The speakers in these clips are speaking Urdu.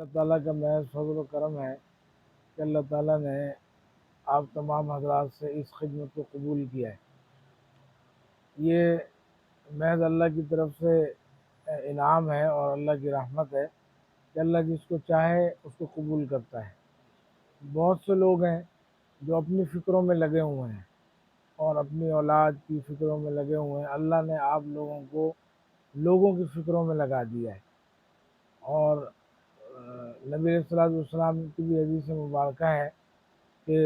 اللہ تعالیٰ کا محض فضل و کرم ہے کہ اللہ تعالیٰ نے آپ تمام حضرات سے اس خدمت کو قبول کیا ہے۔ یہ محض اللہ کی طرف سے انعام ہے اور اللہ کی رحمت ہے کہ اللہ جس کو چاہے اس کو قبول کرتا ہے۔ بہت سے لوگ ہیں جو اپنی فکروں میں لگے ہوئے ہیں اور اپنی اولاد کی فکروں میں لگے ہوئے ہیں۔ اللہ نے آپ لوگوں کو لوگوں کی فکروں میں لگا دیا ہے، اور نبی علیہ الصلوٰۃ والسلام کی بھی حدیث مبارکہ ہے کہ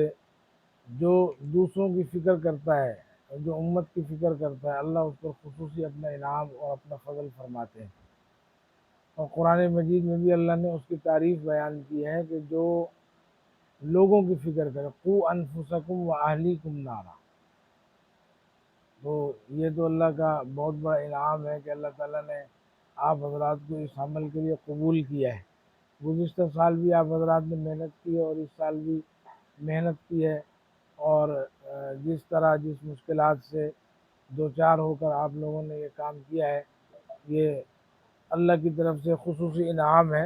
جو دوسروں کی فکر کرتا ہے، جو امت کی فکر کرتا ہے، اللہ اس پر خصوصی اپنا انعام اور اپنا فضل فرماتے ہیں۔ اور قرآن مجید میں بھی اللہ نے اس کی تعریف بیان کی ہے کہ جو لوگوں کی فکر کرے، قوا انفسکم و اہلیکم نارا۔ تو یہ تو اللہ کا بہت بڑا انعام ہے کہ اللہ تعالیٰ نے آپ حضرات کو اس عمل کے لیے قبول کیا ہے۔ گزشتہ سال بھی آپ حضرات نے محنت کی ہے اور اس سال بھی محنت کی ہے، اور جس طرح جس مشکلات سے دوچار ہو کر آپ لوگوں نے یہ کام کیا ہے، یہ اللہ کی طرف سے خصوصی انعام ہے،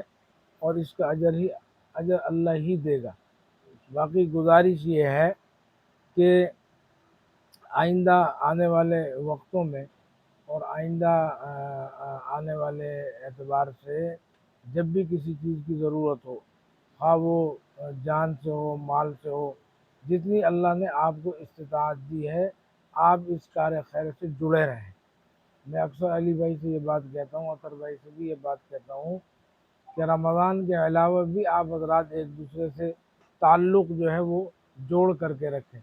اور اس کا اجر اللہ ہی دے گا۔ باقی گزارش یہ ہے کہ آئندہ آنے والے وقتوں میں اور آئندہ آنے والے اعتبار سے جب بھی کسی چیز کی ضرورت ہو، خواہ وہ جان سے ہو، مال سے ہو، جتنی اللہ نے آپ کو استطاعت دی ہے، آپ اس کار خیر سے جڑے رہیں۔ میں اکثر علی بھائی سے یہ بات کہتا ہوں، اطہر بھائی سے بھی یہ بات کہتا ہوں کہ رمضان کے علاوہ بھی آپ حضرات ایک دوسرے سے تعلق جو ہے وہ جوڑ کر کے رکھیں۔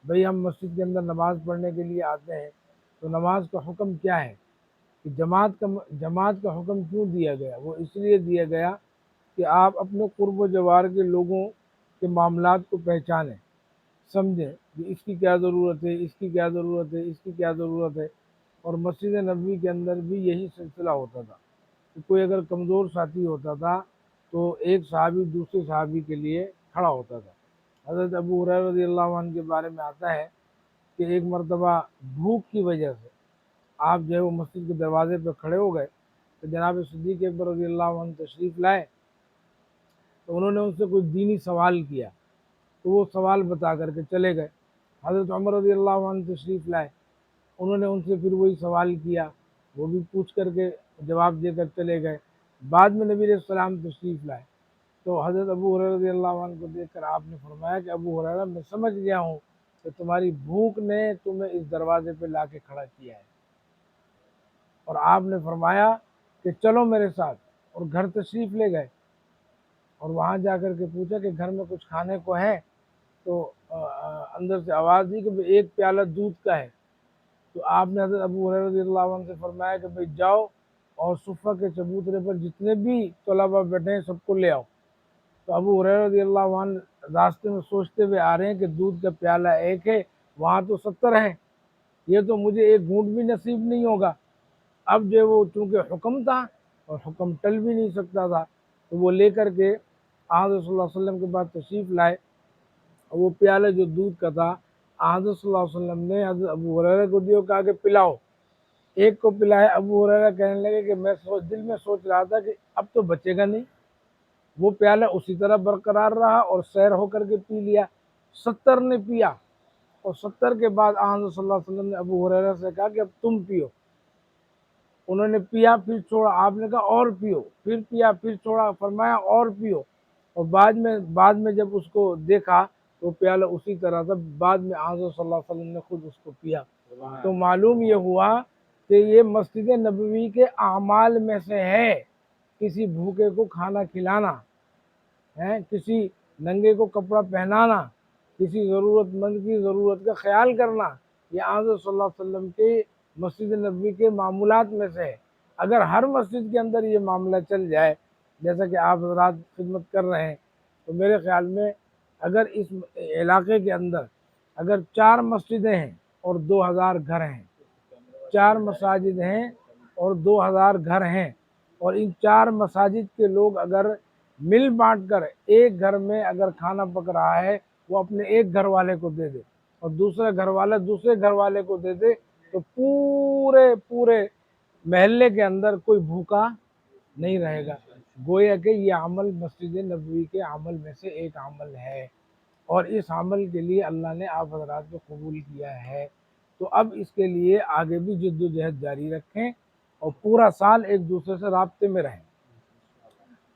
بھئی ہم مسجد کے اندر نماز پڑھنے کے لیے آتے ہیں، تو نماز کا حکم کیا ہے کہ جماعت کا حکم کیوں دیا گیا؟ وہ اس لیے دیا گیا کہ آپ اپنے قرب و جوار کے لوگوں کے معاملات کو پہچانیں، سمجھیں کہ اس کی کیا ضرورت ہے، اس کی کیا ضرورت ہے، اس کی کیا ضرورت ہے۔ اور مسجد نبوی کے اندر بھی یہی سلسلہ ہوتا تھا کہ کوئی اگر کمزور ساتھی ہوتا تھا تو ایک صحابی دوسرے صحابی کے لیے کھڑا ہوتا تھا۔ حضرت ابو ہریرہ رضی اللہ عنہ کے بارے میں آتا ہے کہ ایک مرتبہ بھوک کی وجہ سے آپ جو ہے وہ مسجد کے دروازے پہ کھڑے ہو گئے، تو جناب صدیق اکبر رضی اللہ عنہ تشریف لائے، تو انہوں نے ان سے کوئی دینی سوال کیا، تو وہ سوال بتا کر کے چلے گئے۔ حضرت عمر رضی اللہ عنہ تشریف لائے، انہوں نے ان سے پھر وہی سوال کیا، وہ بھی پوچھ کر کے جواب دے کر چلے گئے۔ بعد میں نبی علیہ السلام تشریف لائے، تو حضرت ابو ہریرہ رضی اللہ عنہ کو دیکھ کر آپ نے فرمایا کہ ابو ہریرہ، میں سمجھ گیا ہوں کہ تمہاری بھوک نے تمہیں اس دروازے پہ لا کے کھڑا کیا ہے۔ اور آپ نے فرمایا کہ چلو میرے ساتھ، اور گھر تشریف لے گئے، اور وہاں جا کر کے پوچھا کہ گھر میں کچھ کھانے کو ہے؟ تو اندر سے آواز دی کہ ایک پیالہ دودھ کا ہے۔ تو آپ نے حضرت ابو ہریرہ رضی اللہ عنہ سے فرمایا کہ بھئی جاؤ اور صفہ کے چبوترے پر جتنے بھی طلبہ بیٹھے ہیں سب کو لے آؤ۔ تو ابو ہریرہ رضی اللہ عنہ راستے میں سوچتے ہوئے آ رہے ہیں کہ دودھ کا پیالہ ایک ہے، وہاں تو 70 ہیں، یہ تو مجھے ایک گھونٹ بھی نصیب نہیں ہوگا۔ اب جو وہ چونکہ حکم تھا اور حکم ٹل بھی نہیں سکتا تھا، تو وہ لے کر کے حضرت صلی اللہ علیہ وسلم کے بعد تشریف لائے، اور وہ پیالہ جو دودھ کا تھا حضرت صلی اللہ علیہ وسلم نے حضرت ابو ہریرہ کو دیا، کہا کہ پلاؤ۔ ایک کو پلایا، ابو ہریرہ کہنے لگے کہ میں دل میں سوچ رہا تھا کہ اب تو بچے گا نہیں۔ وہ پیالہ اسی طرح برقرار رہا اور سیر ہو کر کے پی لیا۔ 70 نے پیا، اور 70 کے بعد حضرت صلی اللہ علیہ وسلم نے ابو ہریرہ سے کہا کہ اب تم پیو۔ انہوں نے پیا، پھر چھوڑا، آپ نے کہا اور پیو، پھر پیا، پھر چھوڑا، فرمایا اور پیو۔ اور بعد میں جب اس کو دیکھا تو پیالہ اسی طرح تھا، بعد میں حضرت صلی اللہ علیہ وسلم نے خود اس کو پیا۔ تو معلوم یہ ہوا کہ یہ مسجد نبوی کے اعمال میں سے ہے کسی بھوکے کو کھانا کھلانا، کسی ننگے کو کپڑا پہنانا، کسی ضرورت مند کی ضرورت کا خیال کرنا، یہ حضرت صلی اللہ علیہ وسلم کے مسجد نبوی کے معمولات میں سے ہے۔ اگر ہر مسجد کے اندر یہ معاملہ چل جائے جیسا کہ آپ حضرات خدمت کر رہے ہیں، تو میرے خیال میں اگر اس علاقے کے اندر اگر 4 مسجدیں ہیں اور 2000 گھر ہیں، 4 مساجد ہیں اور 2000 گھر ہیں، اور ان 4 مساجد کے لوگ اگر مل بانٹ کر ایک گھر میں اگر کھانا پک رہا ہے، وہ اپنے ایک گھر والے کو دے دے اور دوسرا گھر والا دوسرے گھر والے کو دے دے، تو پورے محلے کے اندر کوئی بھوکا نہیں رہے گا۔ گویا کہ یہ عمل مسجد نبوی کے عمل میں سے ایک عمل ہے، اور اس عمل کے لیے اللہ نے آپ حضرات کو قبول کیا ہے۔ تو اب اس کے لیے آگے بھی جد و جہد جاری رکھیں، اور پورا سال ایک دوسرے سے رابطے میں رہیں،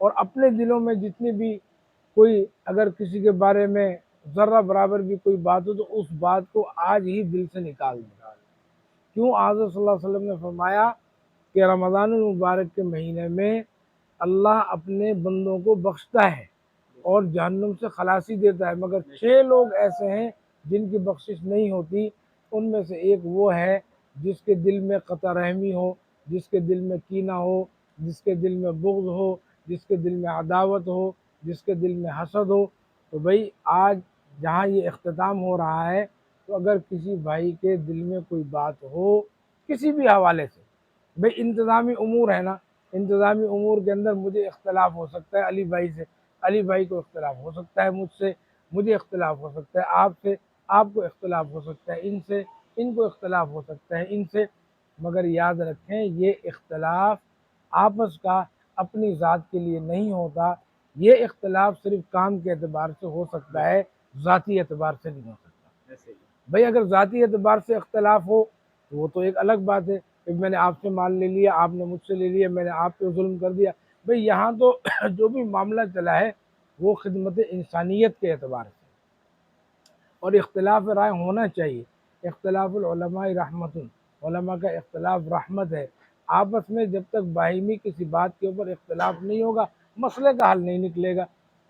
اور اپنے دلوں میں جتنی بھی کوئی اگر کسی کے بارے میں ذرہ برابر بھی کوئی بات ہو تو اس بات کو آج ہی دل سے نکال دیں۔ کیوں؟ حضرت صلی اللہ علیہ وسلم نے فرمایا کہ رمضان المبارک کے مہینے میں اللہ اپنے بندوں کو بخشتا ہے اور جہنم سے خلاصی دیتا ہے، مگر 6 لوگ ایسے ہیں جن کی بخشش نہیں ہوتی۔ ان میں سے ایک وہ ہے جس کے دل میں قطع رحمی ہو، جس کے دل میں کینہ ہو، جس کے دل میں بغض ہو، جس کے دل میں عداوت ہو، جس کے دل میں حسد ہو۔ تو بھئی آج جہاں یہ اختتام ہو رہا ہے، تو اگر کسی بھائی کے دل میں کوئی بات ہو کسی بھی حوالے سے، بھئی انتظامی امور ہے نا، انتظامی امور کے اندر مجھے اختلاف ہو سکتا ہے علی بھائی سے، علی بھائی کو اختلاف ہو سکتا ہے مجھ سے، مجھے اختلاف ہو سکتا ہے آپ سے، آپ کو اختلاف ہو سکتا ہے ان سے، ان کو اختلاف ہو سکتا ہے ان سے، مگر یاد رکھیں یہ اختلاف آپس کا اپنی ذات کے لیے نہیں ہوتا، یہ اختلاف صرف کام کے اعتبار سے ہو سکتا ہے، ذاتی اعتبار سے نہیں ہو سکتا۔ بھئی اگر ذاتی اعتبار سے اختلاف ہو تو وہ تو ایک الگ بات ہے کہ میں نے آپ سے مال لے لیا، آپ نے مجھ سے لے لیا، میں نے آپ پہ ظلم کر دیا۔ بھئی یہاں تو جو بھی معاملہ چلا ہے وہ خدمت انسانیت کے اعتبار سے، اور اختلاف رائے ہونا چاہیے۔ اختلاف العلماء رحمت، علماء کا اختلاف رحمت ہے۔ آپس میں جب تک باہمی کسی بات کے اوپر اختلاف نہیں ہوگا مسئلے کا حل نہیں نکلے گا،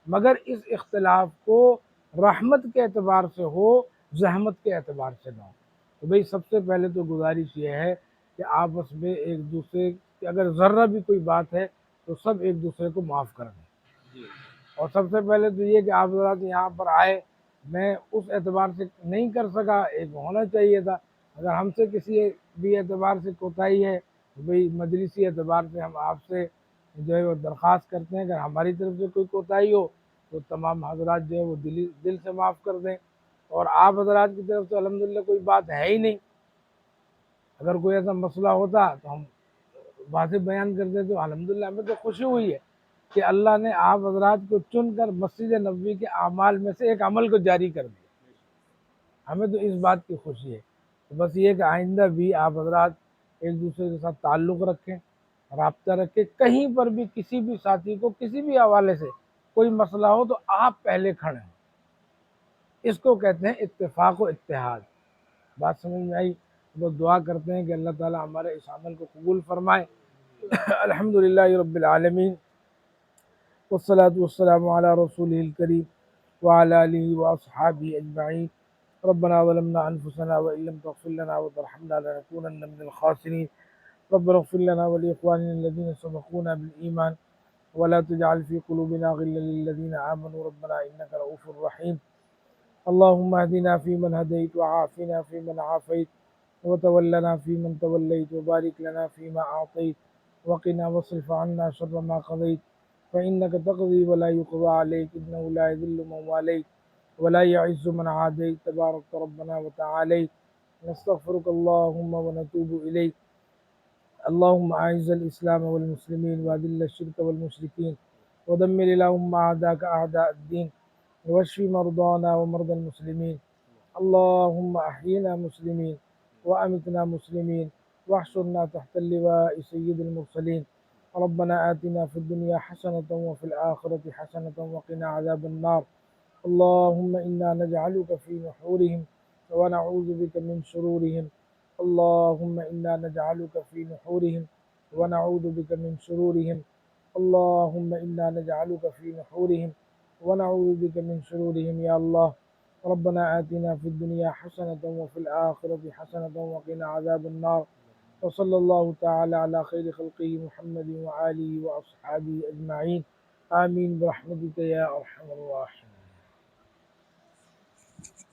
مگر اس اختلاف کو رحمت کے اعتبار سے ہو، زحمت کے اعتبار سے نہ ہو۔ تو بھئی سب سے پہلے تو گزارش یہ ہے کہ آپس میں ایک دوسرے کی اگر ذرہ بھی کوئی بات ہے تو سب ایک دوسرے کو معاف کر دیں، اور سب سے پہلے تو یہ کہ آپ حضرات یہاں پر آئے، میں اس اعتبار سے نہیں کر سکا، ایک ہونا چاہیے تھا۔ اگر ہم سے کسی بھی اعتبار سے کوتاہی ہے تو بھئی مجلسی اعتبار سے ہم آپ سے جو ہے وہ درخواست کرتے ہیں، اگر ہماری طرف سے کوئی کوتاہی ہو تو تمام حضرات جو ہے وہ دل سے معاف کر دیں، اور آپ حضرات کی طرف سے الحمدللہ کوئی بات ہے ہی نہیں، اگر کوئی ایسا مسئلہ ہوتا تو ہم واضح بیان کرتے، تو الحمدللہ ہمیں تو خوشی ہوئی ہے کہ اللہ نے آپ حضرات کو چن کر مسجد نبوی کے اعمال میں سے ایک عمل کو جاری کر دیا، ہمیں تو اس بات کی خوشی ہے۔ تو بس یہ کہ آئندہ بھی آپ حضرات ایک دوسرے کے ساتھ تعلق رکھیں، رابطہ رکھیں، کہیں پر بھی کسی بھی ساتھی کو کسی بھی حوالے سے کوئی مسئلہ ہو تو آپ پہلے کھڑے ہیں، اس کو کہتے ہیں اتفاق و اتحاد۔ بات سمجھ میں آئی؟ تو دعا کرتے ہیں کہ اللہ تعالی ہمارے اس عمل کو قبول فرمائے۔ الحمدللہ رب العالمین، والصلاة والسلام على رسوله الكريم وعلى آله وأصحابه أجمعين۔ ربنا ظلمنا أنفسنا وإن لم تغفر لنا وترحمنا لنكونن من الخاسرين۔ ربنا اغفر لنا ولإخواننا الذين سبقونا بالإيمان ولا تجعل في قلوبنا غلا للذين آمنوا ربنا إنك رؤوف رحيم۔ اللهم اهدنا فيمن هديت وعافنا فيمن عافيت وتولنا فيمن توليت وبارك لنا فيما أعطيت وقنا واصرف عنا شر ما قضيت فإنك تقضي ولا يقضى عليك إنه لا يذل من واليت ولا يعز من عاديت تبارك ربنا وتعاليت، نستغفرك اللهم ونتوب إليك۔ اللهم أعز الإسلام والمسلمين وأذل الشرك والمشركين ودمر اللهم أعداءك أعداء الدين واشف مرضانا ومرضى المسلمين، اللهم أحينا مسلمين وأمتنا مسلمين واحشرنا تحت اللواء سيد المرسلين۔ ربنا آتنا في الدنيا حسنة وفي الآخرة حسنة وقنا عذاب النار۔ اللهم إنا نجعلك في نحورهم ونعوذ بك من شرورهم، اللهم إنا نجعلك في نحورهم ونعوذ بك من شرورهم، اللهم إنا نجعلك في نحورهم ونعوذ بك من شرورهم يا الله۔ ربنا آتنا في الدنيا حسنة وفي الآخرة حسنة وقنا عذاب النار، وصلى الله تعالى على خير خلقه محمد وآله وأصحابه أجمعين، آمين برحمتك يا أرحم الراحمين۔